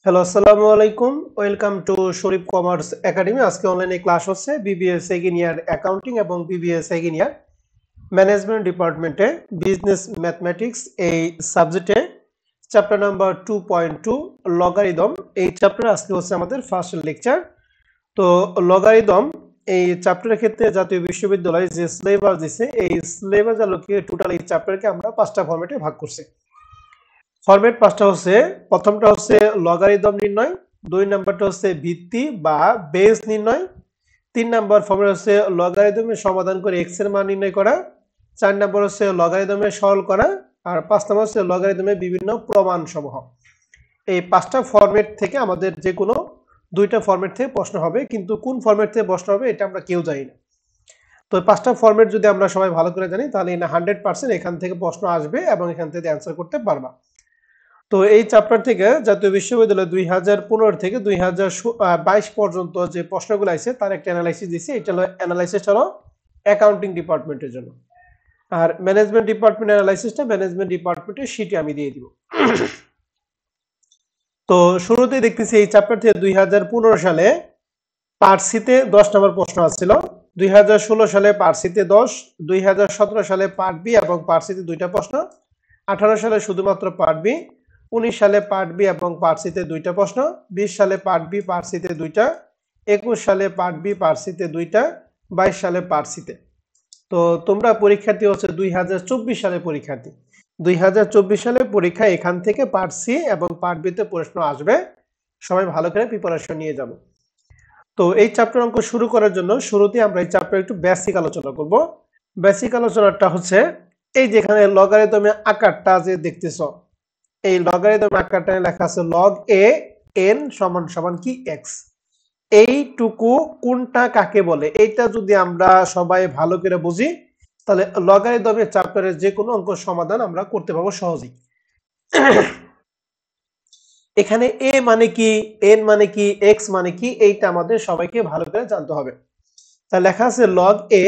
Hello, আসসালামু আলাইকুম। Welcome to Sharif commerce academy. আজকে অনলাইনে ক্লাস হচ্ছে বিবিএ সেকেন্ড ইয়ার অ্যাকাউন্টিং এবং বিবিএ সেকেন্ড ইয়ার ম্যানেজমেন্ট ডিপার্টমেন্টে বিজনেস ম্যাথমেটিক্স এই সাবজেক্টে চ্যাপ্টার নাম্বার 2.2 লগারিদম। এই চ্যাপ্টার আজকে হচ্ছে আমাদের ফার্স্ট লেকচার। তো লগারিদম এই চ্যাপ্টারের ক্ষেত্রে জাতীয় বিশ্ববিদ্যালয় যে সিলেবাস দিছে, এই সিলেবাস আলোকে টোটাল এই চ্যাপ্টারকে আমরা 5টা ফরম্যাটে ভাগ করছি। ফরম্যাট 5টা হচ্ছে, প্রথমটা হচ্ছে লগারিদম নির্ণয়, 2 নাম্বারটা হচ্ছে ভিত্তি বা বেস নির্ণয়, 3 নাম্বার ফরম্যাট হচ্ছে লগারিদমের সমাধান করে এক্স এর মান নির্ণয় করা, 4 নাম্বার হচ্ছে লগারিদমের সরল করা, আর 5 নাম্বার হচ্ছে লগারিদমের বিভিন্ন প্রমাণ সমূহ। এই 5টা ফরম্যাট থেকে আমাদের যে কোনো 2টা ফরম্যাট থেকে প্রশ্ন হবে, কিন্তু কোন ফরম্যাট থেকে প্রশ্ন হবে এটা আমরা কেউ জানি না। তো 5টা ফরম্যাট যদি আমরা সবাই ভালো করে জানি তাহলে 100% এখান থেকে প্রশ্ন আসবে এবং এখান থেকে অ্যান্সার করতে পারবা। তো এই চ্যাপ্টার থেকে জাতীয় বিশ্ববিদ্যালয় 2015 থেকে 2022 পর্যন্ত যে প্রশ্নগুলো আছে তার একটা অ্যানালাইসিস দিয়েছে। এটা হলো অ্যানালাইসিস হলো অ্যাকাউন্টিং ডিপার্টমেন্টের জন্য, আর ম্যানেজমেন্ট ডিপার্টমেন্ট অ্যানালাইসিসটা ম্যানেজমেন্ট ডিপার্টমেন্টের শীটে আমি দিয়ে দিব। তো শুরুতেই দেখতেছি এই চ্যাপ্টার থেকে 2015 সালে পার্ট সিতে 10 নম্বর প্রশ্ন আসছিল, 2016 সালে পার্ট সিতে 10, 2017 সালে পার্ট বি এবং পার্ট সিতে 2টা প্রশ্ন, 18 সালে শুধুমাত্র পার্ট বি, 19 সালে পার্ট বি এবং পার্ট সিতে 2টা প্রশ্ন, 20 সালে পার্ট বি পার্ট সিতে 2টা, 21 সালে পার্ট বি পার্ট সিতে 2টা, 22 সালে পার্ট সিতে। তো তোমরা পরীক্ষার্থী হচ্ছে 2024 সালে পরীক্ষার্থী, 2024 সালে পরীক্ষা এখান থেকে পার্ট সি এবং পার্ট বি তে প্রশ্ন আসবে। সবাই ভালো করে প্রিপারেশন নিয়ে যাবো। তো এই চ্যাপ্টার অঙ্ক শুরু করার জন্য শুরুতে আমরা এই চ্যাপ্টার একটু বেসিক আলোচনা করব। বেসিক আলোচনাটা হচ্ছে এই যেখানে লগারিদমের আকারটা যে দেখতেছ, এই লগারিদমের আকারটা লেখা আছে লগ এ এন সমান সমান কি এক্স। এইটুকু কোনটা কাকে বলে এইটা যদি আমরা সবাই ভালো করে বুঝি তাহলে লগারিদমের চ্যাপ্টারের যে কোনো অঙ্ক সমাধান আমরা করতে পারবো সহজেই। এখানে এ মানে কি, এন মানে কি, এক্স মানে কি, এইটা আমাদের সবাইকে ভালো করে জানতে হবে। তা লেখা আছে লগ এ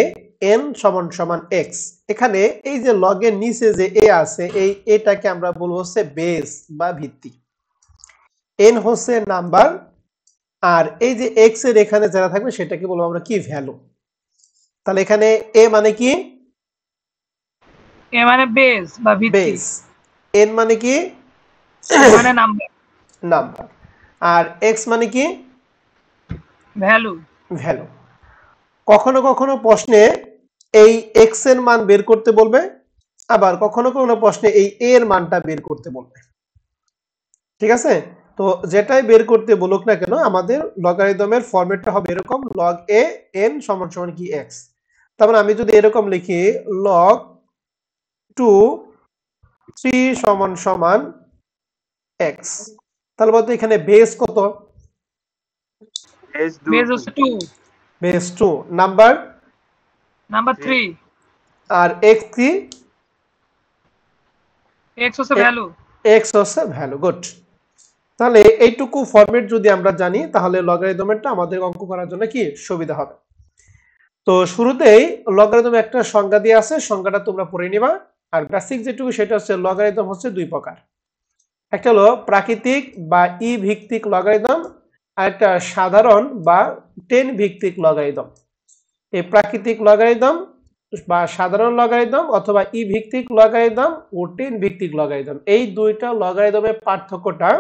এন সমান সমান এক্স। এখানে এই যে লগ এর নিচে যে এ আছে, এই এটাকে আমরা বলবো হচ্ছে বেস বা ভিত্তি, এন হচ্ছে নাম্বার, আর এই যে এক্স এর এখানে যারা থাকবে সেটাকে বলবো আমরা কি ভ্যালু। তাহলে এখানে এ মানে কি, এ মানে বেস বা ভিত্তি, বেস, এন মানে কি মানে নাম্বার, নাম্বার, আর এক্স মানে কি ভ্যালু। ভ্যালু। কখনো কখনো প্রশ্নে এই এক্স এর মান বের করতে বলবে, আবার কখনো কখনো প্রশ্নে এই এ এর মানটা বের করতে বলবে। ঠিক আছে, তো যেটাই বের করতে বলুক না কেন আমাদের লগারিদমের ফরম্যাটটা হবে এরকম, লগ এ এন সমান সমান কি এক্স। তারপর আমি যদি এরকম লিখি লগ 2 3 সমান সমান এক্স, তাহলে বলতো এখানে বেস কত, বেস হচ্ছে 2, বেস 2, নাম্বার নাম্বার 3, আর এক্স কি, এক্স হচ্ছে ভ্যালু। এক্স হচ্ছে ভ্যালু। গুড। তাহলে এইটুকু ফরম্যাট যদি আমরা জানি তাহলে লগারিদমেরটা আমাদের অঙ্ক করার জন্য কি সুবিধা হবে। তো শুরুতেই লগারিদম একটা সংজ্ঞা দিয়ে আছে, সংজ্ঞাটা তোমরা পড়ে নিবা। আর বেসিক যেটুকু সেটা হচ্ছে লগারিদম হচ্ছে 2 প্রকার, একটা হলো প্রাকৃতিক বা ই ভিত্তিক লগারিদম, আর একটা সাধারণ বা 10 ভিত্তিক লগারিদম। এই প্রাকৃতিক লগারিদম বা সাধারণ লগারিদম অথবা ই ভিত্তিক লগারিদম ও 10 ভিত্তিক লগারিদম, এই দুইটা লগারিদমের পার্থক্যটা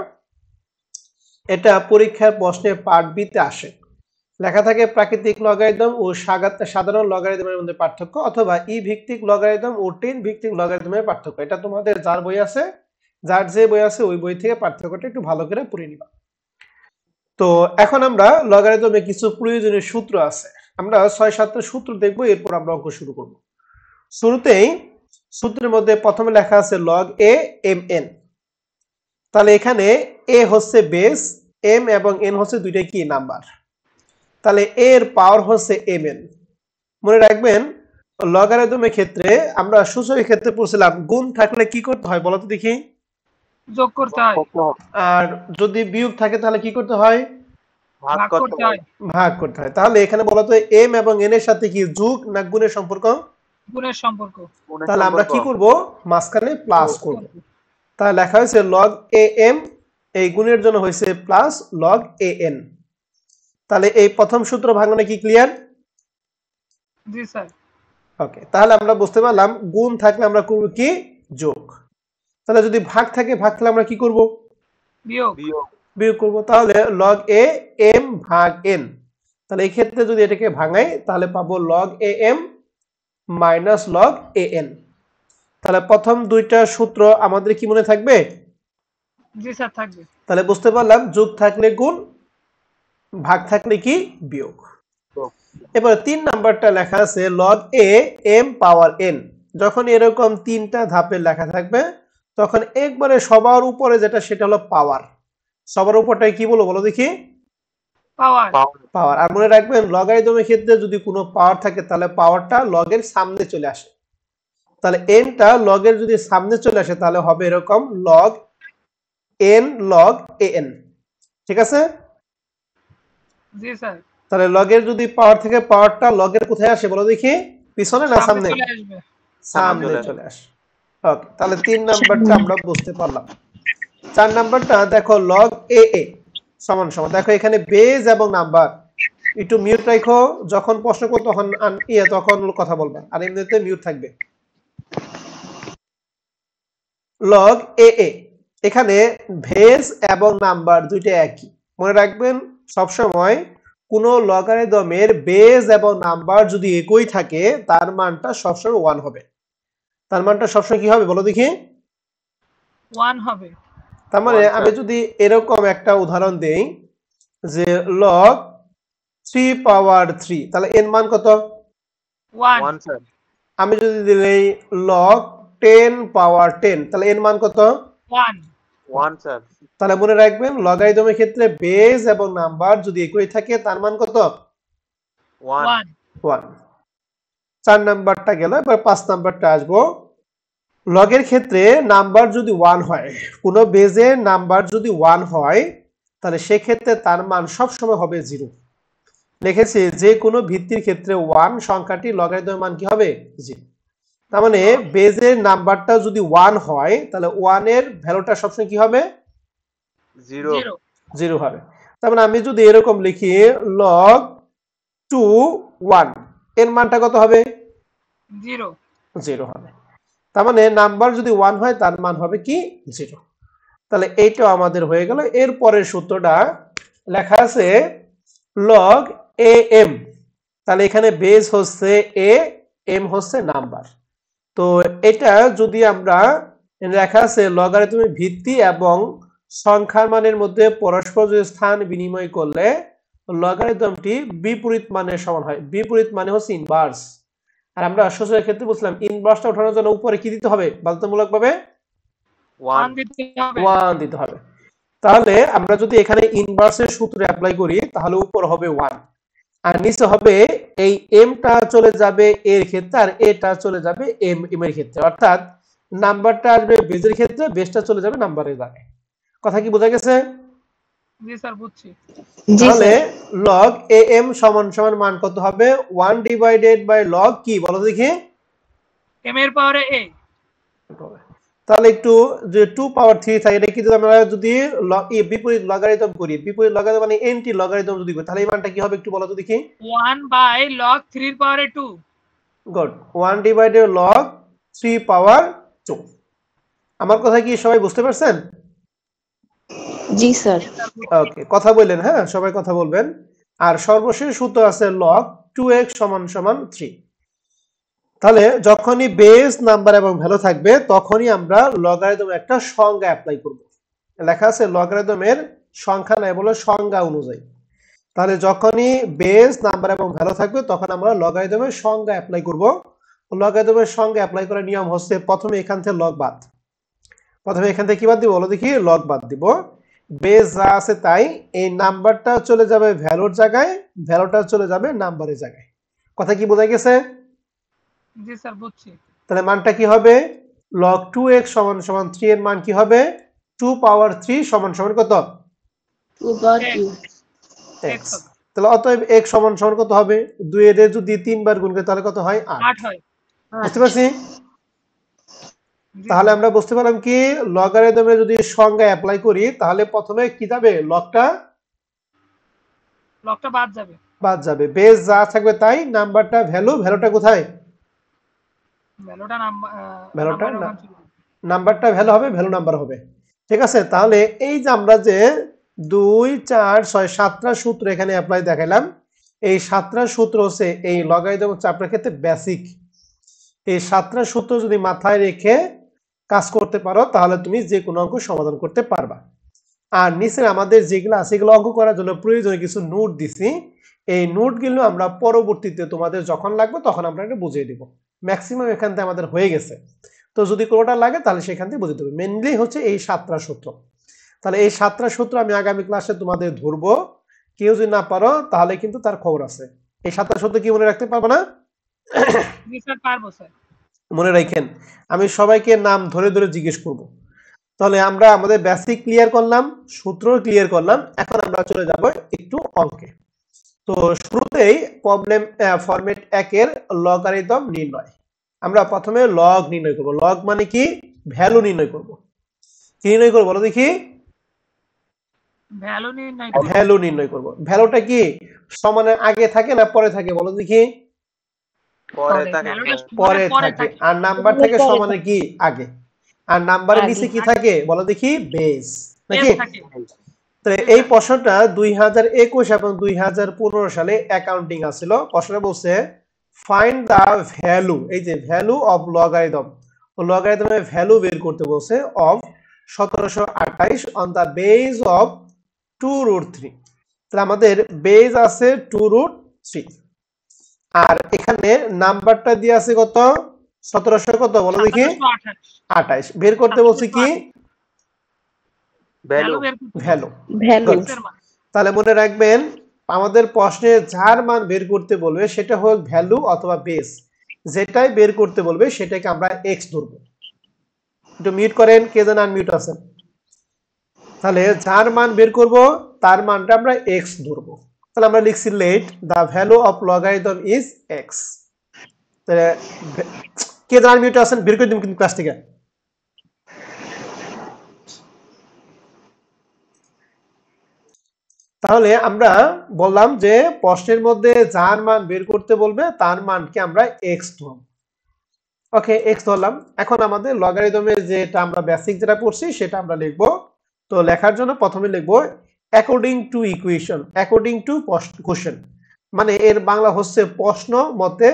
এটা পরীক্ষার প্রশ্নে পার্ট বি তে আসে। লেখা থাকে প্রাকৃতিক লগারিদম ও সাধারণ লগারিদমের মধ্যে পার্থক্য, অথবা ই ভিত্তিক লগারিদম ও 10 ভিত্তিক লগারিদমের পার্থক্য। এটা তোমাদের যার বই আছে, যার যে বই আছে ওই বই থেকে পার্থক্যটা একটু ভালো করে পড়ে নিবা। তো এখন আমরা লগারিদমে কিছু প্রয়োজনীয় সূত্র আছে, আমরা 6-7টা সূত্র দেখবো, এরপর আমরা অঙ্ক শুরু করব। শুরুতেই সূত্রের মধ্যে প্রথমে লেখা আছে লগ এ এম এন। তাহলে এখানে এ হচ্ছে বেস, এম এবং এন হচ্ছে দুইটাই কি নাম্বার, তাহলে এর পাওয়ার হচ্ছে এম এন। মনে রাখবেন লগারিদমের ক্ষেত্রে আমরা সূচকের ক্ষেত্রে পড়ছিলাম গুণ থাকলে কি করতে হয় বলো তো দেখি, যোগ করতে হয়, আর যদি বিয়োগ থাকে তাহলে কি করতে হয়, ভাগ করতে হয়, ভাগ করতে হয়। তাহলে এখানে বলো তো এম এবং এন এর সাথে কি যোগ না গুণের সম্পর্ক, গুণের সম্পর্ক। তাহলে আমরা কি করব মাঝখানে প্লাস করব। তাহলে লেখা হয়েছে লগ এ এম এই গুণের জন্য হয়েছে প্লাস লগ an। তাহলে এই প্রথম সূত্র ভাঙনে কি ক্লিয়ার? জি স্যার। ওকে, তাহলে আমরা বুঝতে পারলাম গুণ থাকলে আমরা করব কি যোগ, তাহলে যদি ভাগ থাকে ভাগ থাকলে আমরা কি করব বিয়োগ। বিয়োগ করব। তাহলে লগ এ এম ভাগ এন, তাহলে এই ক্ষেত্রে যদি এটাকে ভাঙাই তাহলে পাবো log a m minus log a n. তাহলে প্রথম দুইটা সূত্র আমাদের কি মনে থাকবে? জি স্যার থাকবে। তাহলে বুঝতে পারলাম যোগ থাকলে গুণ, ভাগ থাকলে কি বিয়োগ। এবার 3 নাম্বারটা লেখা আছে log a m power n. যখন এরকম তিনটা ধাপে লেখা থাকবে তখন একবারে সবার উপরে যেটা সেটা হলো পাওয়ার। সবার উপরটাই কি বলবো বলো দেখি? পাওয়ার। পাওয়ার। আর মনে রাখবেন লগারিদমের ক্ষেত্রে যদি কোনো পাওয়ার থাকে তাহলে পাওয়ারটা লগের সামনে চলে আসে। তাহলে এনটা লগের যদি সামনে চলে আসে তাহলে হবে এরকম log N log a N. ঠিক আছে? জি স্যার। তাহলে লগের যদি পাওয়ার থেকে পাওয়ারটা লগের কোথায় আসে বলো দেখি? পিছনে না সামনে? চলে আসবে। সামনে চলে আসে। ওকে, তাহলে 3 নাম্বারটা আমরা বুঝতে পারলাম। 4 নাম্বারটা দেখো লগ এ এ সমান সমান, দেখো এখানে বেজ এবং নাম্বার একটু মিউট রাখো, যখন প্রশ্ন করো তখন তখন কথা বলবা, আর এমনিতে মিউট থাকবে। লগ এ এ, এখানে ভেজ এবং নাম্বার দুইটা একই। মনে রাখবেন সবসময় কোন লগারিদমের বেজ এবং নাম্বার যদি একই থাকে তার মানটা সবসময় 1 হবে। তার মানটা সবসময় কি হবে বলো দেখি? 1 হবে। তার মানে আমি যদি এরকম একটা উদাহরণ দেই যে লগ 3 পাওয়ার 3, তাহলে এর মান কত? 1 স্যার। আমি যদি দিই লগ 10 পাওয়ার 10, তাহলে এর মান কত? 1 স্যার। তাহলে মনে রাখবেন লগারিদমের ক্ষেত্রে বেজ এবং নাম্বার যদি একই থাকে তার মান কত? 1 1। 4 নাম্বারটা গেল, এবার 5 নাম্বারটা আসবো। লগের ক্ষেত্রে নাম্বার যদি 1 হয়, কোন বেজে নাম্বার যদি 1 হয় তাহলে সেক্ষেত্রে তার মান সবসময় হবে 0। লিখেছি যে কোনো ভিত্তির ক্ষেত্রে 1 সংখ্যাটি লগারিদমের মান কি হবে? 0। তার মানে বেজের নাম্বারটা যদি 1 হয় তাহলে 1 এর ভ্যালুটা সবসময় কি হবে? 0 হবে। তার মানে আমি যদি এরকম লিখি লগ 2 1, এর মানটা কত হবে? 0 হবে। তার মানে নাম্বার যদি 1 হয় তার মান হবে কি 0। তাহলে এইটাও আমাদের হয়ে গেল। এর পরের সূত্রটা লেখা আছে লগ এ এম, তাহলে এখানে বেজ হচ্ছে এ, এম হচ্ছে নাম্বার। তো এটা যদি আমরা লেখা আছে লগারিদমের ভিত্তি এবং সংখ্যার মানের মধ্যে পরস্পর যদি স্থান বিনিময় করলে লগারিদমটি বিপরীত মানের সমান হয়। বিপরীত মানে হচ্ছে ইনভার্স। আর আমরা সূত্রের ক্ষেত্রে বুঝলাম ইনভার্সটা ওঠানোর জন্য উপরে কি দিতে হবে বাধ্যতামূলক ভাবে? 1 দিতে হবে। 1 দিতে হবে। তাহলে আমরা যদি এখানে ইনভার্সের সূত্র অ্যাপ্লাই করি তাহলে উপর হবে 1 আর নিচে হবে এই এমটা চলে যাবে এর ক্ষেত্রে আর এটা চলে যাবে এম এর ক্ষেত্রে, অর্থাৎ নাম্বারটা আসবে বেজের ক্ষেত্রে, বেজটা চলে যাবে নাম্বারের জায়গায়। কথা কি বোঝা গেছে? জি স্যার বুঝছি। তাহলে লগ এ এম সমান সমান মান কত হবে? 1 ডিভাইডেড বাই লগ কি বলো দেখি? এম এর পাওয়ারে এ। তাহলে একটু যে 2 পাওয়ার 3 থাকে এটা কি যদি আমরা যদি বিপরীত লগারিদম করি, বিপরীত লগারিদম মানে এন্টি লগারিদম যদি করি তাহলে এই মানটা কি হবে একটু বলো তো দেখি? 1 বাই লগ 3 এর পাওয়ারে 2। গুড, 1 ডিভাইডেড লগ 3 পাওয়ার 2। আমার কথা কি সবাই বুঝতে পারছেন? জি স্যার। ওকে, কথা বললেন, হ্যাঁ সবাই কথা বলবেন। আর সর্বশেষ সূত্র আছে লগ 2x সমান সমান 3। তাহলে যখনই বেস নাম্বার এবং ভ্যালু থাকবে তখনই আমরা লগারিদম একটা সংজ্ঞা অ্যাপ্লাই করব। লেখা আছে লগারিদমের সংখ্যা নাই বলে সংজ্ঞা অনুযায়ী। তাহলে যখনই বেস নাম্বার এবং ভ্যালু থাকবে তখন আমরা লগারিদমের সংজ্ঞা অ্যাপ্লাই করব। লগারিদমের সংজ্ঞা অ্যাপ্লাই করার নিয়ম হচ্ছে প্রথমে এখান থেকে লগ বাদ। প্রথমে এখান থেকে কি বাদ দিব বলো দেখি? লগ বাদ দিব। বেস যা আছে তাই, এই নাম্বারটা চলে যাবে ভ্যালুর জায়গায়, ভ্যালুটা চলে যাবে নাম্বারের জায়গায়। কথা কি বোঝা গেছে? জি স্যার বুঝছি। তাহলে মানটা কি হবে? log 2x সমান সমান 3 এর মান কি হবে? 2 পাওয়ার 3 সমান সমান কত? 2 পাওয়ার 2 x। তাহলে অতএব x সমান সমান কত হবে? 2 এর যদি 3 বার গুণ করি তাহলে কত হয়? 8 8 হয়। বুঝতে পারছি? জি তাহলে স্যার আমরা বুঝতে পারলাম কি লগারিদমে যদি সংজ্ঞা অ্যাপ্লাই করি তাহলে প্রথমে কি যাবে লগটা লগটা বাদ যাবে বাদ যাবে, বেস যা থাকবে তাই, নাম্বারটা ভ্যালুটা কোথায়, ভ্যালুটা ভ্যালুটা নাম্বারের না, ওখানে চলে যাবে নাম্বারটা ভ্যালু হবে, ভ্যালু নাম্বার হবে। ঠিক আছে, তাহলে এই যে আমরা যে 2 4 6 7টা সূত্র এখানে অ্যাপ্লাই দেখাইলাম, এই 7টা সূত্র হচ্ছে এই লগারিদম হচ্ছে আপনার ক্ষেত্রে বেসিক। এই 7টা সূত্র যদি মাথায় রেখে কাজ করতে পারো তাহলে তুমি যে কোনো অঙ্ক সমাধান করতে পারবা। আর নিচে আমাদের যেগুলো আছে এগুলো অঙ্ক করার জন্য প্রয়োজনীয় কিছু নোট দিছি, এই নোটগুলো আমরা পরবর্তীতে তোমাদের যখন লাগবে তখন আমরা এটা বুঝিয়ে দিব। ম্যাক্সিমাম এখান থেকে আমাদের হয়ে গেছে, তো যদি কোনোটা লাগে তাহলে সেখান থেকে বুঝে দেবে। মেনলি হচ্ছে এই 7টা সূত্র। তাহলে এই 7টা সূত্র আমি আগামী ক্লাসে তোমাদের ধরবো, কেউ যদি না পারো তাহলে কিন্তু তার খবর আছে। এই 7টা সূত্র কি মনে রাখতে পারবো না? জি স্যার পারবো স্যার মনে রাখেন, আমি সবাইকে নাম ধরে ধরে জিজ্ঞেস করব। তাহলে আমরা আমাদের বেসিক ক্লিয়ার করলাম, সূত্র ক্লিয়ার করলাম, এখন আমরা চলে যাব একটু অঙ্কে। তো শুরুতেই প্রবলেম ফরম্যাট 1 এর লগারিদম নির্ণয়। আমরা প্রথমে লগ নির্ণয় করব। লগ মানে কি? ভ্যালু নির্ণয় করব। কি নির্ণয় করব বলো দেখি? ভ্যালু নির্ণয় করব ভ্যালু নির্ণয় করব। ভ্যালুটা কি সমানের আগে থাকে না পরে থাকে বলো দেখি? পরে থাকে ভ্যালুটা স্যার। পরে পরে থাকে। থাকে আর নাম্বার থাকে পরে সমানে কি আগে। আর নাম্বারের আগে। নিচে কি থাকে বলো দেখি? বেস বেস নাকি? থাকে তো এই প্রশ্নটা 2021 এবং 2015 সালে অ্যাকাউন্টিং আছিল। প্রশ্নটা বলছে ফাইন্ড দা ভ্যালু, এই যে ভ্যালু অফ লগারিদম, লগারিদমের ভ্যালু বের করতে বলছে of 1728 on the base of 2√3। তাহলে আমাদের বেস আছে 2√3 আর এখানে নাম্বারটা দিয়ে আছে কত? 1700 কত বলো দেখি? 28 বের করতে বলছে কি? Value value. Value Good. তাহলে মনে রাখবেন আমাদের প্রশ্নে যার মান বের করতে বলবে সেটা হোক ভ্যালু অথবা বেস, যেটাই বের করতে বলবে সেটাকে আমরা এক্স ধরবো। একটু মিউট করেন, কে যেন আনমিউট আছেন। তাহলে যার মান বের করব তার মানটা আমরা এক্স ধরবো। তাহলে আমরা লিখছি let the value of logarithm is x. তাহলে কে যেন আনমিউট আছেন বের করে দিন কিন্তু ক্লাস থেকে। তাহলে আমরা বললাম যে প্রশ্নের মধ্যে যার মান বের করতে বলবে তার মানকে আমরা এক্স ধরব। ওকে, এক্স ধরলাম। এখন আমাদের লগারিদমের যেটা আমরা বেসিক যেটা পড়ছি সেটা আমরা লিখব। তো লেখার জন্য প্রথমে লিখব according to equation, according to question, মানে এর বাংলা হচ্ছে প্রশ্ন মতে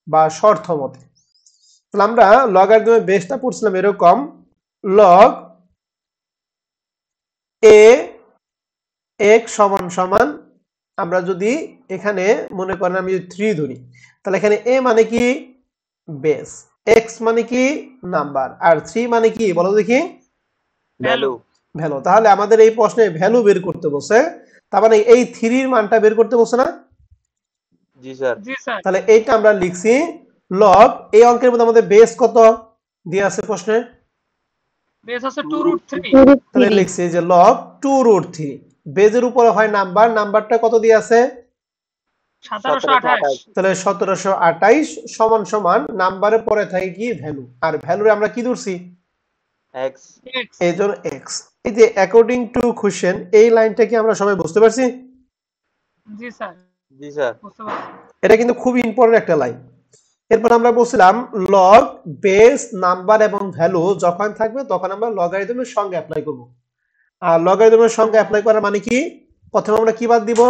বা শর্ত মতে। তাহলে আমরা লগারিদমের বেসটা পড়ছিলাম এরকম, লগ এ এক্স সমান সমান, আমরা যদি এখানে মনে করেন আমি 3 ধরি তাহলে এখানে এ মানে কি? বেস, এক্স মানে কি? নাম্বার, আর 3 মানে কি বলো দেখি? Value value. তাহলে আমাদের এই প্রশ্নে ভ্যালু বের করতে বলছে, তার মানে এই 3 এর মানটা বের করতে বলছে না? জি স্যার। জি স্যার তাহলে এইটা আমরা লিখছি লগ, এই অঙ্কের মধ্যে আমাদের বেস কত দিয়ে আছে প্রশ্নে? বেস আছে 2√3 তাহলে লিখছি যে লগ 2√3, বেজের উপরে হয় নাম্বার, নাম্বারটা কত দিয়ে আছে? 1728 তাহলে 1728 সমান সমান নাম্বারের পরে থাকে কি? ভ্যালু। আর ভ্যালুরে আমরা কি ধরছি? এক্স। x এই জন্য এক্স। এই যে অ্যাকর্ডিং টু কোশ্চেন, এই লাইনটা কি আমরা সবাই বুঝতে পারছি? জি স্যার জি স্যার। বুঝতে পারছি এটা কিন্তু খুব ইম্পর্টেন্ট একটা লাইন। এরপর আমরা বলছিলাম লগ, বেস, নাম্বার এবং ভ্যালু যখন থাকবে তখন আমরা লগারিদমের সঙ্গে অ্যাপ্লাই করব। আর লগারিদমের সঙ্গে অ্যাপ্লাই করার মানে কি? প্রথমে আমরা কি বাদ দিব?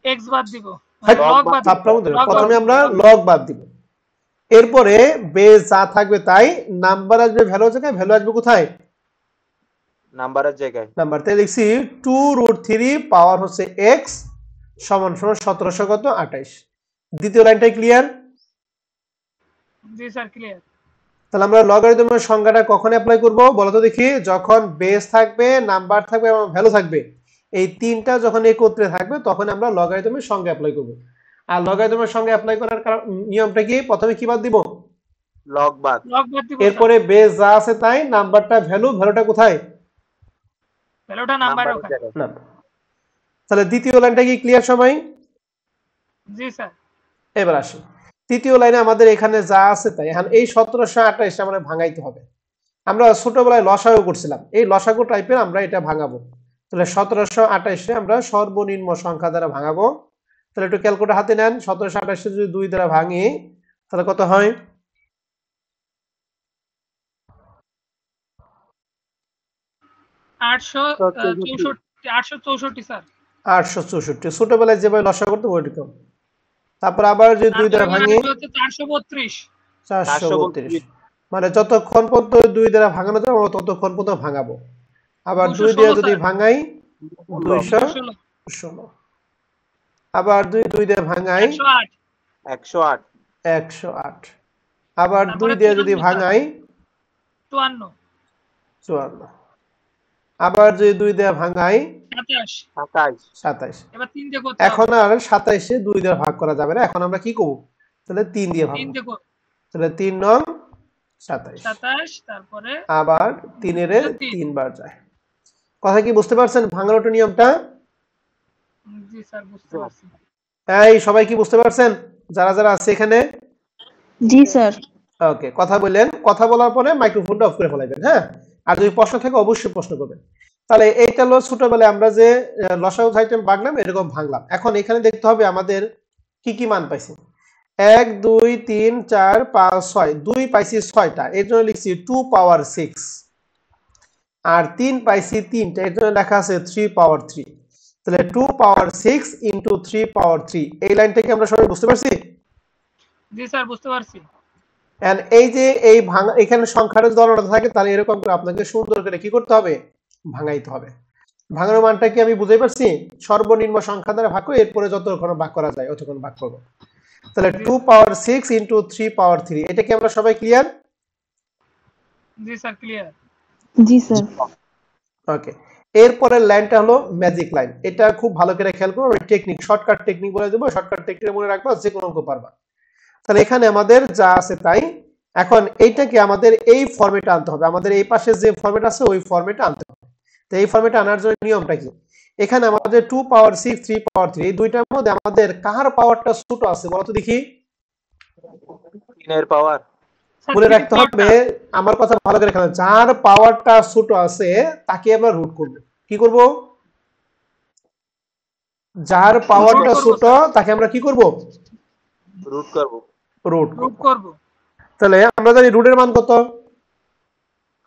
x বাদ দিব হ্যাঁ, লগ বাদ দিব প্রথমে আমরা লগ বাদ দিব। এরপরে বেস যা থাকবে তাই, নাম্বার আসবে ভ্যালু জায়গায়, ভ্যালু আসবে কোথায়? নাম্বারের জায়গায়। নাম্বার। তাই লিখছি 2√3 পাওয়ার হচ্ছে এক্স সমান সমান 1728। দ্বিতীয় লাইনটাই ক্লিয়ার? জি স্যার ক্লিয়ার তাহলে আমরা লগারিদমের সংজ্ঞাটা কখন অ্যাপ্লাই করব বলো তো দেখি? যখন বেস থাকবে, নাম্বার থাকবে এবং ভ্যালু থাকবে, এই তিনটা যখন একত্রে থাকবে তখন আমরা লগারিদমের সংজ্ঞা অ্যাপ্লাই করব। আর লগারিদমের সংজ্ঞা অ্যাপ্লাই করার নিয়মটা কি? প্রথমে কি বাদ দিব? লগ বাদ। দিব এরপরে বেস যা আছে তাই, নাম্বারটা ভ্যালু, ভ্যালুটা কোথায়? ভ্যালুটা নাম্বারের ওখানে জায়গায়। নাম্বার। তাহলে দ্বিতীয় লাইনটা কি ক্লিয়ার সবাই? জি স্যার এবার আসি, তৃতীয় লাইনে আমাদের এখানে যা আছে তাই। এখন এই 1728 আমরা ভাঙাইতে হবে। আমরা ছোটবেলায় লসাগু করছিলাম, এই লসাগু টাইপের আমরা এটা ভাঙাবো। তাহলে 1728 আমরা সর্বনিম্ন সংখ্যা দ্বারা ভাঙাবো। তাহলে একটু ক্যালকুলেটর হাতে নেন, 1728 যদি 2 দ্বারা ভাঙি তাহলে কত হয়? 864 স্যার। 864 ছোটবেলায় যেভাবে লসাগু করতে ওইরকম। তারপর আবার যদি 2 দ্বারা ভাঙি 432। 432, মানে যতক্ষণ পর্যন্ত 2 দ্বারা ভাঙানো যাবে আমরা ততক্ষণ পর্যন্ত ভাঙাবো। আবার 2 দিয়ে যদি ভাঙাই 216, আবার 2 দিয়ে ভাঙাই 108, 108, আবার 2 দিয়ে যদি ভাঙাই 54, আবার যদি 2 দিয়ে ভাঙাই 27, 27। এবার 3 দিয়ে করতে এখন আর 27 এ 2 দিয়ে ভাগ করা যাবে না, এখন আমরা কি করব? তাহলে 3 দিয়ে ভাগ। 3 দিয়ে করব, তাহলে 3 নং 27, তারপরে আবার 3 এর 3 বার যায়। কথা কি বুঝতে পারছেন ভাঙানোর নিয়মটা? জি স্যার বুঝতে পারছি। এই সবাই কি বুঝতে পারছেন যারা যারা আছে এখানে? জি স্যার। ওকে, কথা বলেন, কথা বলার পরে মাইক্রোফোনটা অফ করে ফেলাবেন, হ্যাঁ? আর যদি প্রশ্ন থাকে অবশ্যই প্রশ্ন করবেন। তাহলে এইটা হলো ছোটবেলায় আমরা যে লসাগু আইটেম ভাঙলাম এরকম ভাঙলাম। এখন এখানে দেখতে হবে আমাদের কি কি মান পাইছি। 1 2 3 4 5 6, 2 পাইছি 6টা, এর জন্য লিখছি 2 পাওয়ার 6। আর 3 পাইছি 3টা, এর জন্য লেখা আছে 3 পাওয়ার 3। তাহলে 2 পাওয়ার 6 ইনটু 3 পাওয়ার 3, এই লাইনটা কি আমরা সবাই বুঝতে পারছি? জি স্যার বুঝতে পারছি। এন্ড এই যে এই ভাঙা এখানে সংখ্যাটা যদি আলাদা থাকে তাহলে এরকম করে আপনাকে সুন্দর করে কি করতে হবে? ভাঙাইতে হবে। ভাঙানোর মানটা কি আমি বুঝাই পারছি? সর্বনিম্ন সংখ্যা দ্বারা ভাগ করে এরপরে যতক্ষণ ভাগ করা যায় ততক্ষণ ভাগ করব। তাহলে 2 পাওয়ার 6 ইনটু 3 পাওয়ার 3, এটা কি আমরা সবাই ক্লিয়ার? জি স্যার ক্লিয়ার। জি স্যার। ওকে, এরপরের লাইনটা হলো ম্যাজিক লাইন। এটা খুব ভালো করে খেয়াল করো, আমি টেকনিক শর্টকাট টেকনিক বলে দেব, শর্টকাট টেকনিক মনে রাখবা, যে কোনো অঙ্ক পারবা। তাহলে এখানে আমাদের যা আছে তাই। এখন এইটাকে আমাদের এই ফরম্যাটে আনতে হবে, আমাদের এই পাশে যে ফরম্যাট আছে ওই ফরম্যাটে আনতে হবে। তো এই ফরম্যাটে আনার জন্য নিয়মটা কি? এখানে আমাদের 2 পাওয়ার 6 3 পাওয়ার 3 এই দুইটার মধ্যে আমাদের কার পাওয়ারটা ছোট আছে বলো তো দেখি? 3 এর পাওয়ার। মনে রাখতে হবে, আমার কথা ভালো করে খেয়াল, যার পাওয়ারটা ছোট আছে তাকে আমরা রুট করব। কি করব? যার পাওয়ারটা ছোট তাকে আমরা কি করব? রুট করব। রুট করব। তাহলে আমরা জানি রুটের মান কত?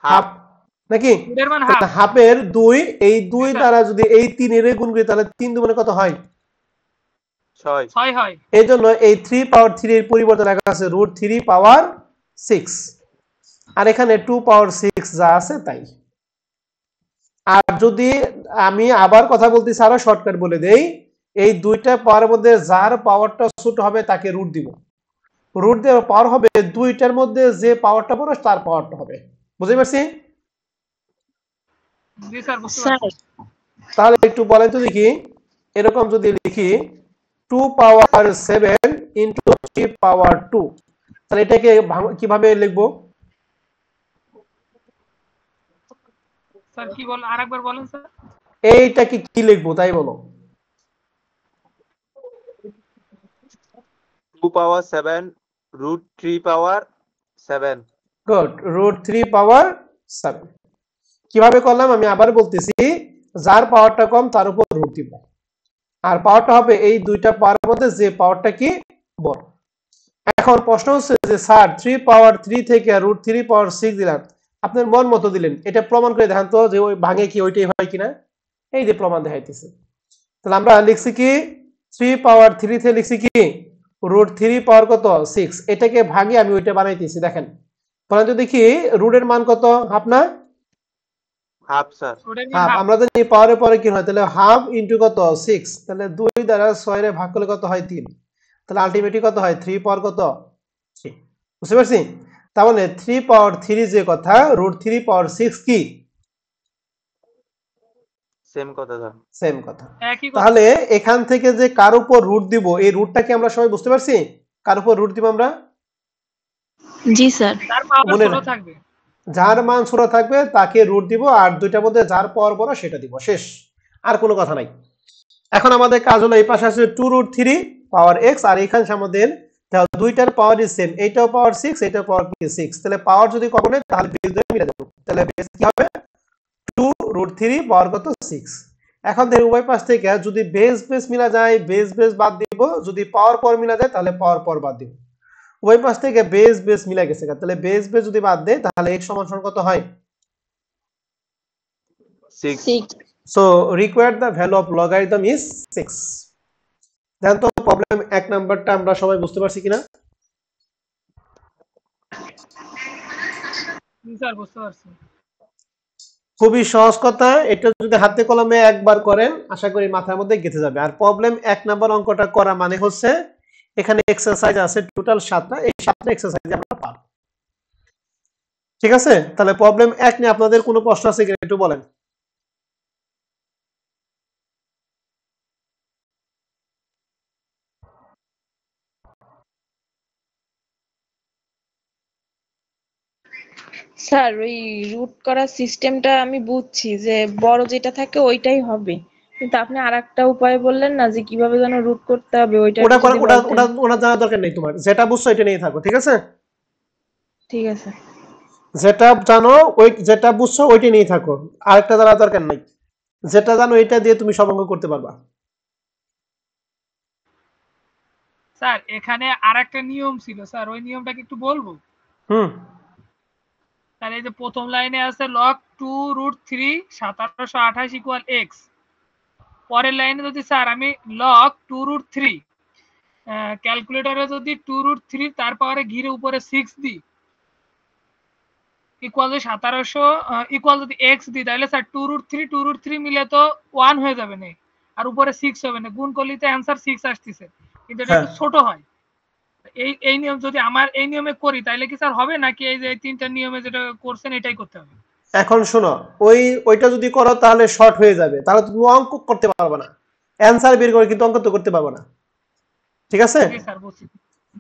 হাফ, নাকি? রুটের মান হাফ। হাফের 2, এই 2 দ্বারা যদি এই 3 এর গুণ করি তাহলে 3 দুগুণে কত হয়? 6 হয়। এই জন্য এই 3 পাওয়ার 3 এর পরিবর্তে লেখা আছে রুট 3 পাওয়ার 6, আর এখানে 2 পাওয়ার 6 যা আছে তাই। আর যদি আমি আবার কথা বলতেছি আরো শর্টকাট বলে দেই, এই দুইটা পাওয়ারের মধ্যে যার পাওয়ারটা ছোট হবে তাকে রুট দিব। রুট দেওয়ার পাওয়ার হবে দুইটার মধ্যে যে পাওয়ারটা বড় তার পাওয়ারটা হবে। বুঝতে পারছি? জি স্যার বুঝতে পারছি। তাহলে একটু বলেন তো দেখি, এরকম যদি লিখি 2 পাওয়ার 7 ইনটু 3 পাওয়ার 2, তাহলে এটাকে কিভাবে লিখবো? স্যার কি বল, আরেকবার বলেন স্যার। এইটাকে কি লিখবো তাই বলো? 2 পাওয়ার 7 রুট 3 পাওয়ার 7। গুড, রুট 3 পাওয়ার 7। কিভাবে করলাম আমি আবার বলতেছি, যার পাওয়ারটা কম তার উপর রুট দিব, আর পাওয়ারটা হবে এই দুইটা পাওয়ারের মধ্যে যে পাওয়ারটা কি বড়। এখন প্রশ্ন হচ্ছে যে স্যার 3 পাওয়ার 3 থেকে রুট 3 পাওয়ার 6 দিলাম, আপনার মন মতো দিলেন, এটা প্রমাণ করে দেখান তো যে ওই ভাঙে কি ওইটাই হয় কিনা। এই যে প্রমাণ দেখাইতেছে। তাহলে আমরা লিখছি কি 3 পাওয়ার 3 থেকে লিখছি কি রুট 3 পাওয়ার কত 6, এটাকে ভাঙে আমি ওইটা বানাইতেছি। দেখেন বলেন তো দেখি রুটের মান কত? হাফ না? Half sir. হাফ। আমরা জানি পাওয়ারের পরে কি হয়, তাহলে হাফ ইনটু কত 6, তাহলে 2 দ্বারা 6 এর ভাগ করলে কত হয় 3, তাহলে আলটিমেটলি কত হয় 3 পাওয়ার কত 3। বুঝতে পারছি? তার মানে 3 পাওয়ার 3 যে কথা, রুট 3 পাওয়ার 6 কি সেম কথা স্যার। সেম কথা। একই কথা। তাহলে এখান থেকে যে কার উপর রুট দিব, এই রুটটা কি আমরা সবাই বুঝতে পারছি? কার উপর রুট দিব আমরা? জি স্যার। তার পাওয়ার ছোট থাকবে। যার মান ছোট থাকবে তাকে রুট দিব, আর দুইটার মধ্যে যার পাওয়ার বড় সেটা দিব, শেষ। আর কোনো কথা নাই। এখন আমাদের কাজ হলো এই পাশে আছে 2 রুট 3 পাওয়ার x, আর এখানে আমাদের তাহলে দুইটার পাওয়ার সেম, এইটাও পাওয়ার 6 এইটাও পাওয়ার 6, তাহলে পাওয়ার যদি কমন হয় তাহলে বেস ধরে মিলে যাবে, তাহলে বেস কি হবে 2√3 পাওয়ার কত 6। এখন দেখো উভয় পাশ থেকে যদি বেস বেস মিলা যায় বেস বেস বাদ দিব, যদি পাওয়ার পর মিলা যায় তাহলে পাওয়ার পর বাদ দিব। উভয় পাশ থেকে বেস বেস মিলা গেছে, তাহলে বেস বেস যদি বাদ দেয় তাহলে x সমান কত হয় 6 so required the value of logarithm is 6। দেখেন তো প্রবলেম 1 নাম্বারটা আমরা সবাই বুঝতে পারছি কিনা? স্যার বুঝতে পারছি। খুবই সহজ কথা, এটা যদি হাতে কলমে একবার করেন আশা করি মাথার মধ্যে গেঁথে যাবে। আর প্রবলেম 1 নাম্বার অঙ্কটা করা মানে হচ্ছে এখানে এক্সারসাইজ আছে টোটাল 7টা, এই 7টা এক্সারসাইজ আমরা পাব। ঠিক আছে, তাহলে প্রবলেম 1 নিয়ে আপনাদের কোনো প্রশ্ন আছে কিনা একটু বলেন। স্যার ওই রুট করার সিস্টেমটা আমি বুঝছি যে বড় যেটা থাকে ওইটাই হবে, কিন্তু আপনি আরেকটা উপায় বললেন না যে কিভাবে যেন রুট করতে হবে, ওইটা ওটা যদি ওটা বলতেন। ওটা ওটা জানা দরকার নেই, তোমার যেটা বুঝছো এটা নিয়ে থাকো। ঠিক আছে, ঠিক আছে যেটা জানো ওই যেটা বুঝছো ওইটা নিয়ে থাকো, আরেকটা জানা দরকার নাই। যেটা জানো এটা দিয়ে তুমি সব অঙ্ক করতে পারবা। স্যার এখানে আরেকটা নিয়ম ছিল স্যার, ওই নিয়মটা কি একটু বলবো? তাহলে এই যে প্রথম লাইনে আছে log 2√3 1728 = x, পরের লাইনে যদি স্যার আমি log 2√3 ক্যালকুলেটরে যদি 2√3 তার পাওয়ারে ঘিরে উপরে 6 দিই ইকুয়াল 1700 ইকুয়াল যদি x দিই তাহলে স্যার 2√3 মিলে তো 1 হয়ে যাবে না, আর উপরে 6 হবে না, গুণ করলে তো অ্যানসার 6 আসতেছে, কিন্তু এটা একটু ছোট হয়। এই নিয়ম যদি আমার এই নিয়মে করি তাহলে কি স্যার হবে, নাকি এই যে তিনটা নিয়মে যেটা করছেন এটাই করতে হবে? এখন শোনো, ওইটা যদি করো তাহলে শর্ট হয়ে যাবে, তাহলে তুমি অঙ্ক করতে পারবে না, অ্যানসার বের করে কিন্তু অঙ্ক তো করতে পারবে না। ঠিক আছে, জি স্যার বুঝছি।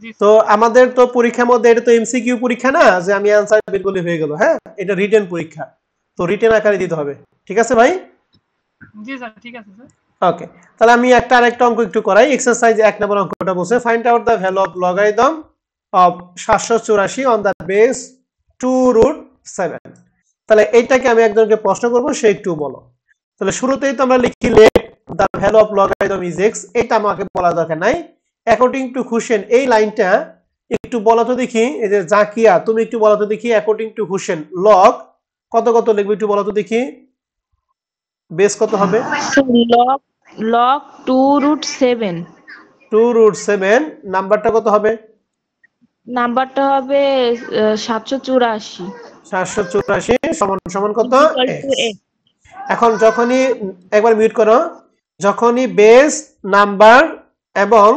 জি তো আমাদের তো পরীক্ষার মধ্যে এটা তো এমসিকিউ পরীক্ষা না যে আমি অ্যানসার বের করলে হয়ে গেল। হ্যাঁ, এটা রিটেন পরীক্ষা, তো রিটেন আকারে দিতে হবে। ঠিক আছে ভাই? জি স্যার ঠিক আছে স্যার। ওকে, তাহলে আমি আরেকটা অঙ্ক একটু করাই। এক্সারসাইজ 1 নম্বর অঙ্কটা বলছে find out the value of logarithm of 784 on the base 2√7। তাহলে এইটাকে আমি একজনকে প্রশ্ন করব, সে একটু বলো। তাহলে শুরুতেই তো আমরা লিখি let the value of logarithm is x, এটা আমাকে বলা দরকার নাই। অ্যাকর্ডিং টু হুসেন, এই লাইনটা একটু বলো তো দেখি। এই যে জাকিয়া, তুমি একটু বলো তো দেখি অ্যাকর্ডিং টু হুসেন লগ কত কত লিখবে একটু বলো তো দেখি, বেস কত হবে? Log log 2√7। 2√7 নাম্বারটা কত হবে? নাম্বারটা হবে 784। 784 সমান সমান কত ইকুয়াল x। Two x। এখন যখনই একবার মিউট করো, যখনই বেস নাম্বার এবং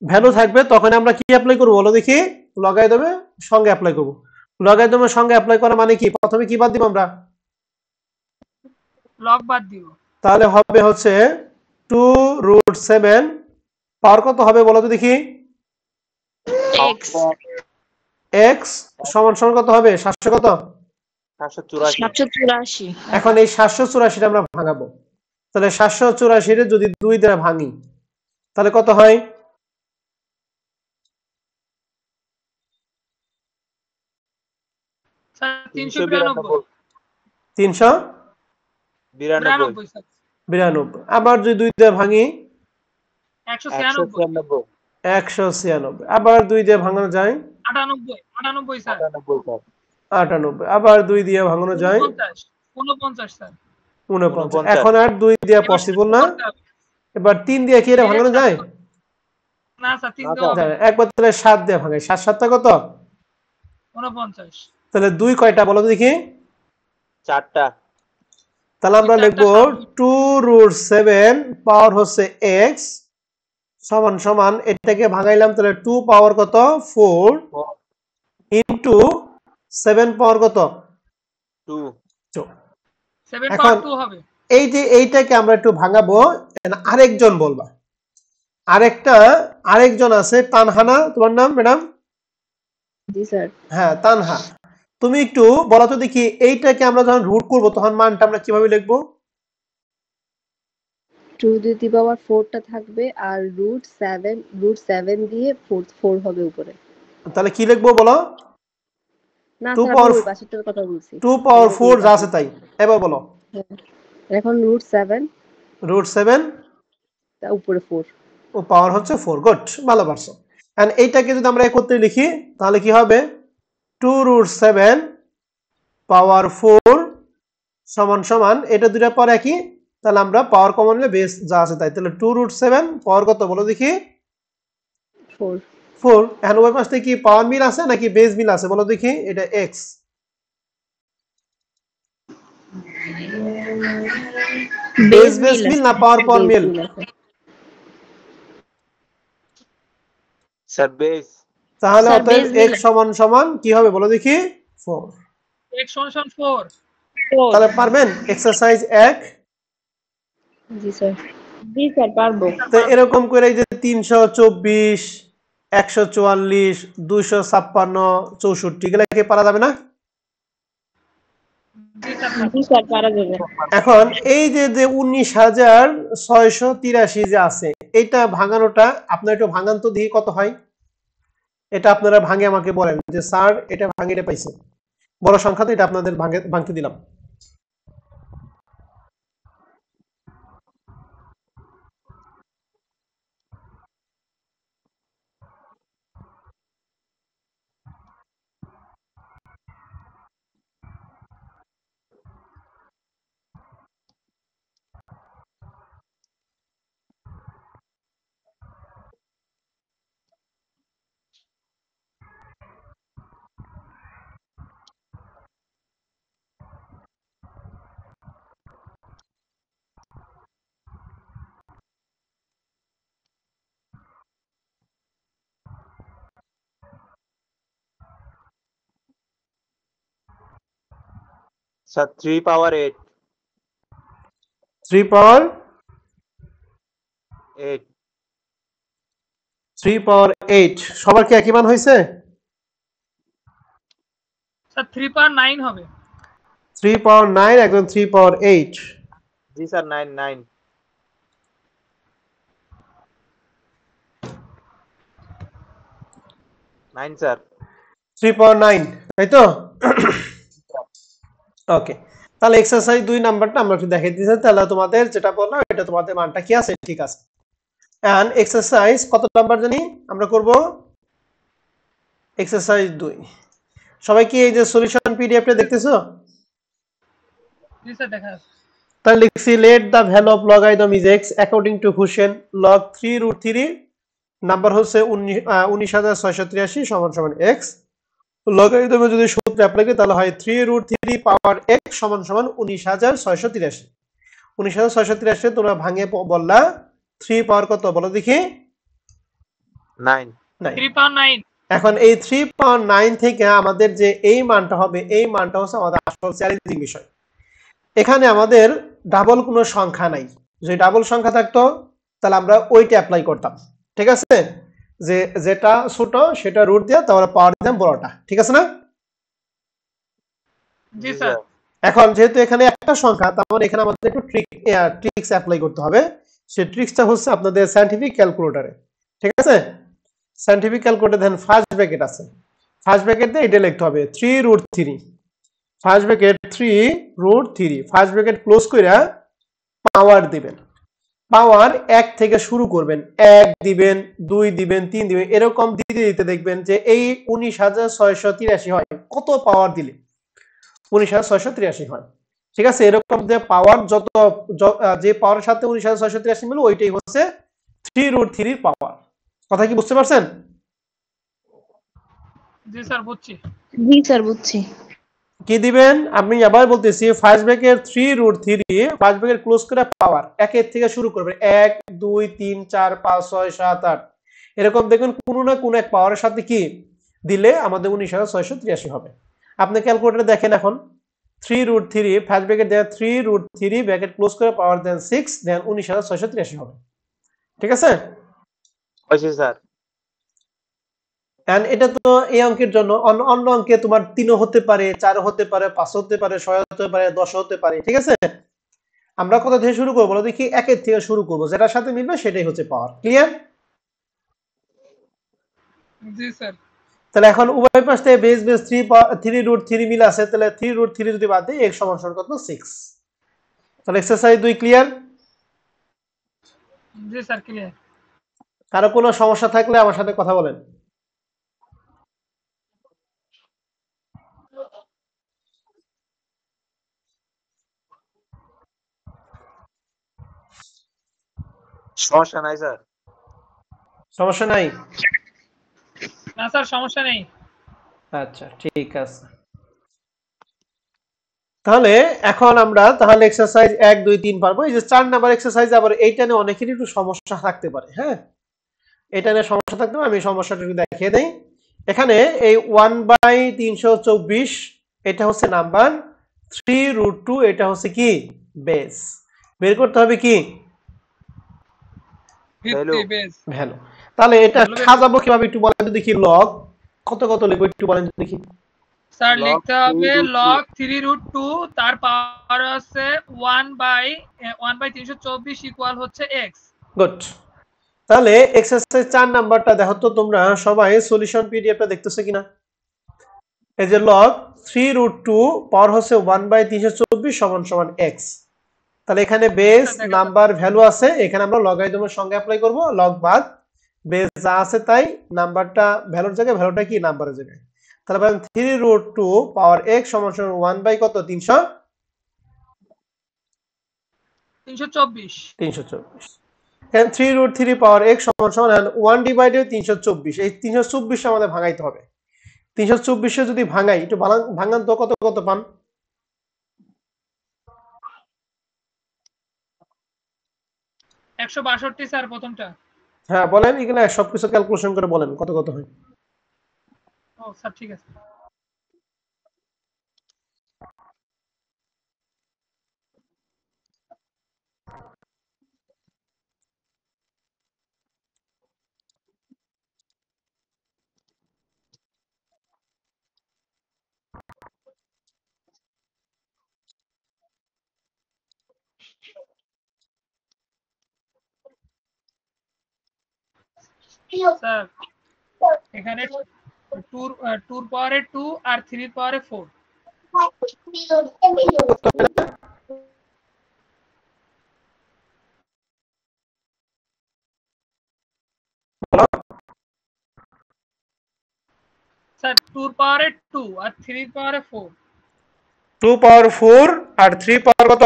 ভ্যালু থাকবে তখন আমরা কি অ্যাপ্লাই করব বলো দেখি? লগারিদমের সঙ্গে অ্যাপ্লাই করব। লগারিদমের সঙ্গে অ্যাপ্লাই করা মানে কি? প্রথমে কি বাদ দিব আমরা? লগ বাদ দিব। তাহলে হবে হচ্ছে 2√7 পাওয়ার কত হবে বলো তো দেখি? x x সমান সমান কত হবে? 700 কত? 784। এখন এই 784টা আমরা ভাঙাবো। তাহলে 784 যদি 2 দ্বারা ভাঙি তাহলে কত হয়? স্যার 392। 392 স্যার। 92। আবার যদি 2 দ্বারা ভাঙি 196। 196। আবার 2 দিয়ে ভাঙানো যায় 98 স্যার। 98। আবার 2 দিয়ে ভাঙানো যায় 49 স্যার। 49। এখন আর 2 দিয়ে পসিবল না, এবার 3 দিয়ে কি এটা ভাঙানো যায়? না স্যার 3 দেওয়া হবে না। একবার তাহলে 7 দিয়ে ভাঙাই, 7 7টা কত? 49। তাহলে 2 কয়টা বলো তো দেখি? 4টা। তাহলে আমরা লিখবো 2√7 পাওয়ার হচ্ছে x সমান সমান এটাকে ভাঙাইলাম, তাহলে 2 পাওয়ার কত 4 ইনটু 7 পাওয়ার কত 2। 7 এখন পাওয়ার 2 হবে। এই যে এইটাকে আমরা একটু ভাঙাবো, আরেকজন বলবা। আরেকজন আছে তানহানা, তোমার নাম ম্যাডাম? জি স্যার। হ্যাঁ তানহা, তুমি একটু বলো তো দেখি এইটাকে আমরা যখন রুট করব তখন মানটা আমরা কিভাবে লিখবো? 2 টু দি পাওয়ার 4 টা থাকবে আর √7 দিয়ে 4 হবে উপরে। তাহলে কি লিখবো বলো? না 2 স্যার, আমি পাওয়ার ওই পাশেরটার কথা বলছি। 2 পাওয়ার এই 4 যা পাশে। আছে তাই। এবার বলো। হ্যাঁ। এখন √7 √7 তা উপরে 4। ও পাওয়ার হচ্ছে 4। গুড, ভালো পারছো। এন্ড এইটাকে যদি আমরা একত্রে লিখি তাহলে কি হবে? 2√7 পাওয়ার 4 সমান সমান, এটা দুইটা পর একই, তাহলে আমরা পাওয়ার কমন নিলে বেস যা আছে তাই। তাহলে 2√7 পাওয়ার কত বলো দেখি? 4। 4। এখন ওই পাশে কি পাওয়ার মিল আছে নাকি বেস মিল আছে বলো দেখি? এটা x। বেস বেস মিল না পাওয়ার পাওয়ার মিল? Sir base. তাহলে স্যার, অতএব base মিল x সমান সমান কি হবে বলো দেখি? 4। x সমান 4। তাহলে পারবেন এক্সারসাইজ 1? জি স্যার। জি স্যার, পারবো। তো এরকম করে এই যে 324, 144, 256, 64 এগুলাকে পারা যাবে না? জি স্যার জি স্যার, পারা যাবে। এখন এই যে 19,683 যে আছে, এটা ভাঙানোটা আপনার একটু ভাঙান তো দেখি কত হয়। এটা আপনারা ভাঙে আমাকে বলেন যে স্যার এটা ভাঙে এটা পাইছে। বড় সংখ্যা তো, এটা আপনাদের ভাঙতে দিলাম। স্যার 3 পাওয়ার 8। 3 পাওয়ার 8। 3 পাওয়ার 8 সবার কি একই মান হয়েছে? স্যার 3 পাওয়ার 9 হবে। 3 পাওয়ার 9 একদম 3 পাওয়ার 8। জি স্যার 9 9। 9 স্যার। 3 পাওয়ার 9 তাই তো? ওকে, তাহলে এক্সারসাইজ 2 নাম্বারটা আমরা একটু দেখাই দিয়েছি। তাহলে তোমাদের যেটা বললাম এটা তোমাদের মানটা কি আছে ঠিক আছে। এন্ড এক্সারসাইজ কত নাম্বার জানি আমরা করব? এক্সারসাইজ 2। সবাই কি এই যে সলিউশন পিডিএফটা দেখতেছো? জি স্যার, দেখা যাচ্ছে। তাহলে লিখছি let the value of logarithm is x according to Hussain log 3√3 number হচ্ছে 19,683 সমান সমান x। লগারিদমে যদি সূত্র অ্যাপ্লাই করি তাহলে হয় 3√3 পাওয়ার x সমান সমান 19,683। 19,683 তোমরা ভাঙে বললা 3 পাওয়ার কত বলো দেখি? 9। 3 পাওয়ার 9। এখন এই 3 পাওয়ার 9 থেকে আমাদের যে এই মানটা হবে, এই মানটা হচ্ছে আমাদের আসল চ্যালেঞ্জিং বিষয়। এখানে আমাদের ডাবল কোনো সংখ্যা নাই। যদি ডাবল সংখ্যা থাকতো তাহলে আমরা ওইটা অ্যাপ্লাই করতাম, ঠিক আছে? যে যেটা ছোট সেটা রুট দিয়ে তারপরে পাওয়ার দিলাম বড়টা, ঠিক আছে না? জি স্যার। এখন যেহেতু এখানে একটা সংখ্যা, তার মানে এখানে আমাদের একটু ট্রিক্স অ্যাপ্লাই করতে হবে। সেই ট্রিক্সটা হচ্ছে আপনাদের সায়েন্টিফিক ক্যালকুলেটরে, ঠিক আছে? সায়েন্টিফিক ক্যালকুলেটরে দেখেন ফার্স্ট ব্র্যাকেট আছে, ফার্স্ট ব্র্যাকেট দিয়ে এটা লিখতে হবে 3√3, first bracket 3√3, first bracket close কইরা পাওয়ার দিবেন। পাওয়ার 1 থেকে শুরু করবেন, 1 দিবেন, 2 দিবেন, 3 দিবেন, এরকম দিতে দিতে দেখবেন যে এই 19,683 হয়। কত পাওয়ার দিলে 19,683 হয়, ঠিক আছে? এরকম যে পাওয়ার যত যে পাওয়ারের সাথে 19,683 মিলে ওইটাই হচ্ছে 3√3 এর পাওয়ার। কথা কি বুঝতে পারছেন? জি স্যার, বুঝছি। জি স্যার, বুঝছি। কি দিবেন আপনি আবার বলতেছি, first bracket 3√3, first bracket close করে পাওয়ার 1 এর থেকে শুরু করবেন, 1 2 3 4 5 6 7 8 এরকম দেখুন কোনো না কোনো এক পাওয়ারের সাথে কি দিলে আমাদের 19,683 হবে। আপনি ক্যালকুলেটরে দেখেন এখন 3√3 ফার্স্ট ব্র্যাকেট দেন, 3√3 ব্র্যাকেট ক্লোজ করে পাওয়ার দেন 6 দেন 19,683 হবে, ঠিক আছে? হয়েছে স্যার। এন্ড এটা তো এই অঙ্কের জন্য। অন্য অঙ্কে তোমার 3 হতে পারে, 4 হতে পারে, 5 হতে পারে, 6 হতে পারে, 10 হতে পারে, ঠিক আছে? আমরা কোথা থেকে শুরু করবো বলো দেখি, একের থেকে শুরু করবো, যেটার সাথে মিলবে সেটাই হচ্ছে পাওয়ার। ক্লিয়ার? জি স্যার। তাহলে এখন উভয় পাশ থেকে বেস বেস 3 মিলে আছে, তাহলে 3√3 যদি বাদ দিই, x সমান সমান কত? 6। তাহলে এক্সারসাইজ 2 ক্লিয়ার? জি স্যার ক্লিয়ার। কারো কোনো সমস্যা থাকলে আমার সাথে কথা বলেন। সমস্যা নাই স্যার। সমস্যা নাই? না স্যার সমস্যা নেই। আচ্ছা ঠিক আছে। তাহলে এখন আমরা তাহলে এক্সারসাইজ 1 2 3 পারবো। এই যে 4 নাম্বার এক্সারসাইজ, আবার এইটা নিয়ে অনেকেরই একটু সমস্যা থাকতে পারে। হ্যাঁ, এটা নিয়ে সমস্যা থাকতে পারে, আমি সমস্যাটা একটু দেখিয়ে দেই। এখানে এই 1/324 এটা হচ্ছে নাম্বার, 3√2 এটা হচ্ছে কি? বেস। বের করতে হবে কি? ভিত্তি বেস ভ্যালু। তাহলে এটা ভ্যালু বের করতে সাজাবো কিভাবে একটু বলেন তো দেখি। লগ কত কত লিখবো একটু বলেন তো দেখি। স্যার log লিখতে হবে 3√2 log 3√2 তার পাওয়ার আছে 1/324 ইকুয়াল হচ্ছে x। গুড। তাহলে এক্সারসাইজ 4 নাম্বারটা দেখো তো তোমরা সবাই সলিউশন পিডিএফটা দেখতেছো কিনা। এই যে লগ 3√2 পাওয়ার হচ্ছে 1/324 সমান সমান x। তাহলে এখানে বেস নাম্বার ভ্যালু আছে, এখানে আমরা লগারিদমের সঙ্গে অ্যাপ্লাই করব। লগ বাদ বেস যা আছে তাই, নাম্বারটা ভ্যালুর জায়গায়, ভ্যালুটা কি নাম্বারের জায়গায়। তাহলে বলেন 3√2 পাওয়ার x সমান সমান 1 বাই কত? 324 324। এখানে 3√3 পাওয়ার x সমান সমান 1 ডিভাইডেড 324। এই 324 আমাদের ভাঙাইতে হবে। 324 যদি ভাঙাই, একটু ভাঙান তো, কত কত পান? 162 স্যার প্রথমটা। হ্যাঁ বলেন, এখানে সবকিছু ক্যালকুলেশন করে বলেন কত কত হয়। ও স্যার ঠিক আছে। স্যার এখানে 2 পাওয়ারে 2 আর 3 পাওয়ারে 4। স্যার 2 পাওয়ারে 2 আর 3 পাওয়ারে 4। 2 পাওয়ার 4 আর 3 পাওয়ার কত?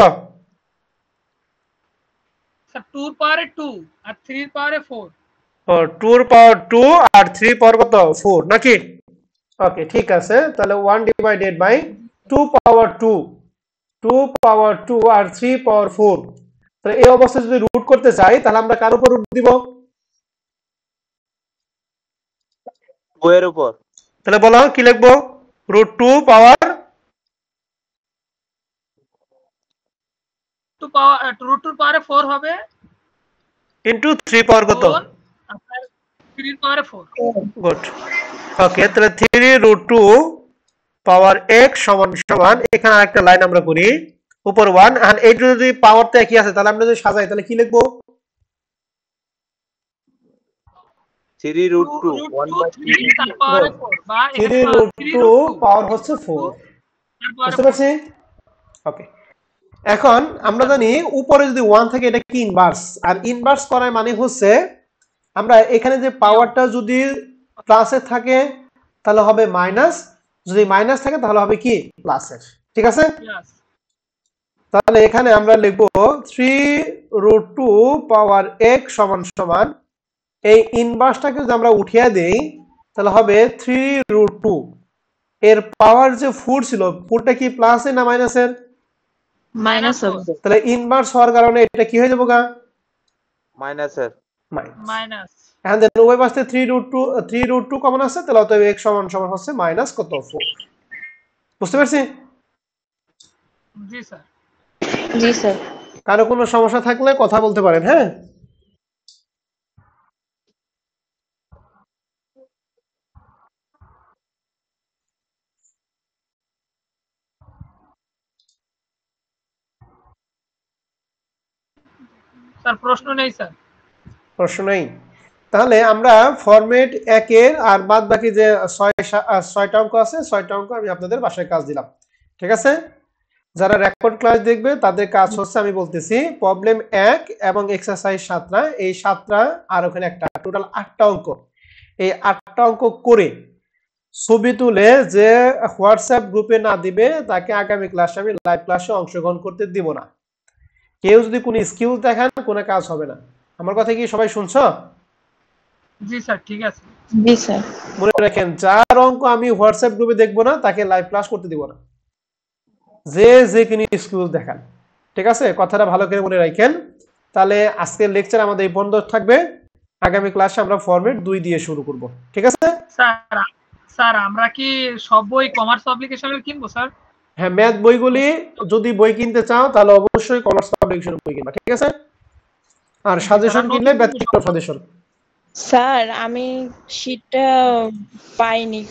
স্যার 2 পাওয়ারে 2 আর 3 পাওয়ারে 4। ও 2 পাওয়ার 2 আর 3 পাওয়ার কত? 4 নাকি? ওকে ঠিক আছে। তাহলে 1 ডিভাইডেড বাই 2 পাওয়ার 2, 2 পাওয়ার 2 আর 3 পাওয়ার 4। তাহলে এই অবস্থায় যদি রুট করতে চাই, তাহলে আমরা কার উপর রুট দিব? 2 এর উপর। তাহলে বলো কি লিখবো? √2 পাওয়ার 2 পাওয়ার √2 পাওয়ারে 4 হবে ইনটু 3 পাওয়ার কত? গুণ আপনার 3 পাওয়ারে 4। গুড। ওকে, তাহলে 3√2 পাওয়ার x সমান সমান, এখানে আরেকটা লাইন আমরা করি, উপর 1 আর এইটা যদি পাওয়ারটা একই আছে, তাহলে আমরা যদি সাজাই তাহলে কি লিখবো? 3√2 3 তার পাওয়ারে 4 বা এখানে 3√2 পাওয়ার হচ্ছে 4। বুঝতে পারছি? ওকে। এখন আমরা জানি উপরে যদি 1 থাকে এটা কি? ইনভার্স। আর ইনভার্স করার মানে হচ্ছে আমরা এখানে যে পাওয়ারটা যদি প্লাসে থাকে তাহলে হবে মাইনাস, যদি মাইনাস থাকে তাহলে হবে কি? প্লাসের। ঠিক আছে? তাহলে এখানে আমরা লিখবো 3√2 পাওয়ার x সমান সমান, এই ইনভার্সটাকে যদি আমরা উঠিয়ে দেই তাহলে হবে 3√2 এর পাওয়ার যে 4 ছিল, 4টা কি প্লাসে না মাইনাসের? মাইনাস হবে। তাহলে ইনভার্স হওয়ার কারণে এটা কি হয়ে যাবে গা? মাইনাসের। মাইনাস। এখন দেখেন উভয় পাশ থেকে 3√2 কমন আছে, তাহলে অতএব x সমান সমান হচ্ছে মাইনাস কত? 4। বুঝতে পারছি? জি স্যার। জি স্যার। কারো কোনো সমস্যা থাকলে কথা বলতে পারেন। হ্যাঁ, স্যার প্রশ্ন নেই স্যার। প্রশ্ন নেই, তাহলে আমরা ফরম্যাট 1 এর আর বাদ বাকি যে 6টা অঙ্ক আছে 6টা অঙ্ক আমি আপনাদের বাসায় কাজ দিলাম, ঠিক আছে? যারা রেকর্ড ক্লাস দেখবে তাদের কাজ হচ্ছে আমি বলতেছি প্রবলেম 1 এবং এক্সারসাইজ 7টা, এই 7টা আর ওখানে একটা, টোটাল 8টা অঙ্ক। এই 8টা অঙ্ক করে ছবি তুলে যে হোয়াটসঅ্যাপ গ্রুপে না দিবে তাকে আগামী ক্লাসে আমি লাইভ ক্লাসে অংশগ্রহণ করতে দিব না। কেউ যদি কোনো স্কিল দেখান কোনো কাজ হবে না। আমার কথা কি সবাই শুনছো? জি স্যার ঠিক আছে। জি স্যার। মনে রাখেন যার অঙ্ক আমি হোয়াটসঅ্যাপ গ্রুপে দেখবো না তাকে লাইভ ক্লাস করতে দিব না, যে কিনি স্কিল দেখান, ঠিক আছে? কথাটা ভালো করে মনে রাখেন। তাহলে আজকের লেকচার আমাদের এই বন্ধ থাকবে, আগামী ক্লাসে আমরা ফরম্যাট 2 দিয়ে শুরু করব, ঠিক আছে? স্যার আমরা কি সব বই কমার্স পাবলিকেশনের কিনবো স্যার? হ্যাঁ, ম্যাথ বইগুলি যদি বই কিনতে চাও তাহলে অবশ্যই কমার্স পাবলিকেশনের বই কিনবা, ঠিক আছে? আর সাজেশন কিনলে ব্যক্তিগত সাজেশন। স্যার আমি শীটটা পাইনি।